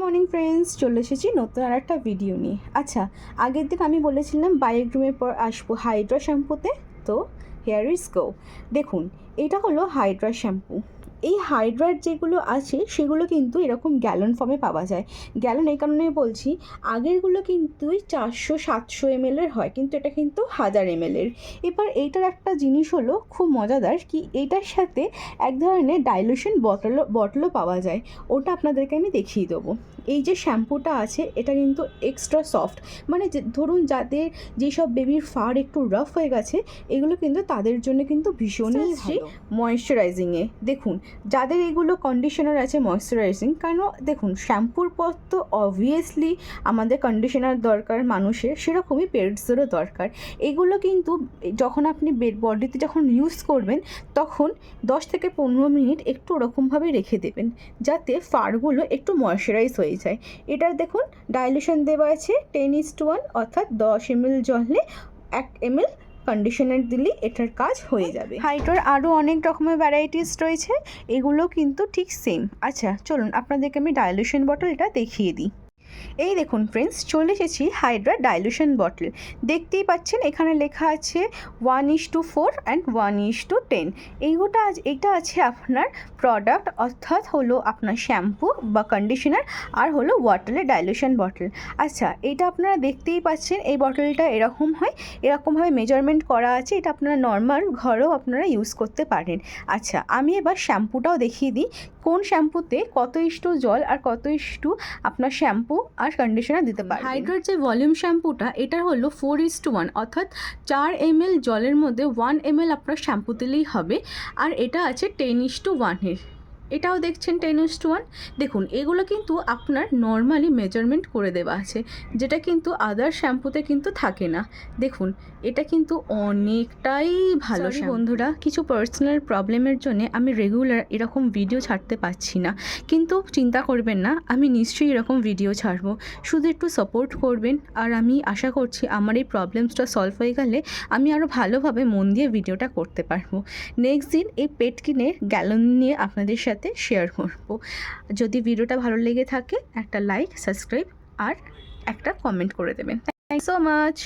Morning friends, চলে এসেছি নতুন আর একটা ভিডিও নিয়ে। আচ্ছা, আগের দিন আমি বলেছিলাম বায়োগ্রামের পর আসবো হাইড্রা শ্যাম্পুতে। তো হেয়ার ইজ গো। দেখুন, এটা হলো হাইড্রা শ্যাম্পু। এই হাইড্রার যেগুলো আছে সেগুলো কিন্তু এরকম গ্যালন ফর্মে পাওয়া যায়। গ্যালন এই কারণে বলছি, আগেরগুলো কিন্তু 400-700 ml হয়, কিন্তু এটা কিন্তু 1000 ml। এবার এইটার একটা জিনিস হলো খুব মজাদার, কি এইটার সাথে এক ধরনের ডাইলুশন বটলও পাওয়া যায়। ওটা আপনাদেরকে আমি দেখিয়ে দেবো। এই যে শ্যাম্পুটা আছে এটা কিন্তু এক্সট্রা সফট, মানে ধরুন যাদের যেসব বেবির ফার একটু রাফ হয়ে গেছে, এগুলো কিন্তু তাদের জন্য কিন্তু ভীষণই ভালো ময়েশ্চারাইজিংয়ে। দেখুন, যাদের এগুলো কন্ডিশনার আছে ময়েশ্চারাইজিং, কারণ দেখুন শ্যাম্পুর পর তো অবভিয়াসলি আমাদের কন্ডিশনার দরকার মানুষের, সেরকমই পেটসদেরও দরকার। এগুলো কিন্তু যখন আপনি বডিতে যখন ইউজ করবেন তখন 10 থেকে 15 মিনিট একটু ওরকমভাবে রেখে দেবেন, যাতে ফারগুলো একটু ময়েশ্চারাইজ হয়ে যায়। এটার দেখুন ডাইলুশন দেওয়া আছে 10:1, অর্থাৎ 10 ml জলে 1 ml কন্ডিশনার দিলেই এটার কাজ হয়ে যাবে। হাইড্রার আরও অনেক রকমের ভ্যারাইটিস রয়েছে, এগুলো কিন্তু ঠিক সেম। আচ্ছা চলুন আপনাদেরকে আমি ডাইলুশন বটলটা দেখিয়ে দিই। এই দেখুন ফ্রেন্ডস, চলে এসেছি হাইড্রা ডাইলুশন বটল। দেখতেই পাচ্ছেন এখানে লেখা আছে 1:4 অ্যান্ড 1:10। এইটা আছে আপনার প্রোডাক্ট, অর্থাৎ হলো আপনার শ্যাম্পু বা কন্ডিশনার, আর হলো ওয়াটারের ডাইলুশন বটল। আচ্ছা, এটা আপনারা দেখতেই পাচ্ছেন, এই বটলটা এরকম হয়, এরকমভাবে মেজারমেন্ট করা আছে। এটা আপনারা নর্মাল ঘরেও আপনারা ইউজ করতে পারেন। আচ্ছা, আমি এবার শ্যাম্পুটাও দেখিয়ে দিই, কোন শ্যাম্পুতে কত ইস্টু জল আর কত ইস্টু আপনার শ্যাম্পু আর কন্ডিশনার দিতে পারেন। হাইড্রার যে ভলিউম শ্যাম্পুটা, এটা হলো 4:1, অর্থাৎ 4 ml জলের মধ্যে 1 ml আপনার শ্যাম্পু দিলেই হবে। আর এটা আছে 10:1 এটাও দেখছেন 10:1। দেখুন, এগুলো কিন্তু আপনার নর্মালি মেজারমেন্ট করে দেওয়া আছে, যেটা কিন্তু আদার শ্যাম্পুতে কিন্তু থাকে না। দেখুন, এটা কিন্তু অনেকটাই ভালো। বন্ধুরা, কিছু পার্সোনাল প্রবলেমের জন্য আমি রেগুলার এরকম ভিডিও ছাড়তে পারছি না, কিন্তু চিন্তা করবেন না, আমি নিশ্চয়ই এরকম ভিডিও ছাড়বো। শুধু একটু সাপোর্ট করবেন, আর আমি আশা করছি আমার এই প্রবলেমসটা সলভ হয়ে গেলে আমি আরও ভালোভাবে মন দিয়ে ভিডিওটা করতে পারবো। নেক্সট দিন এই পেটকিনের গ্যালন নিয়ে আপনাদের সাথে শেয়ার করব। যদি ভিডিওটা ভালো লেগে থাকে একটা লাইক, সাবস্ক্রাইব আর একটা কমেন্ট করে দেবেন। Thank so much.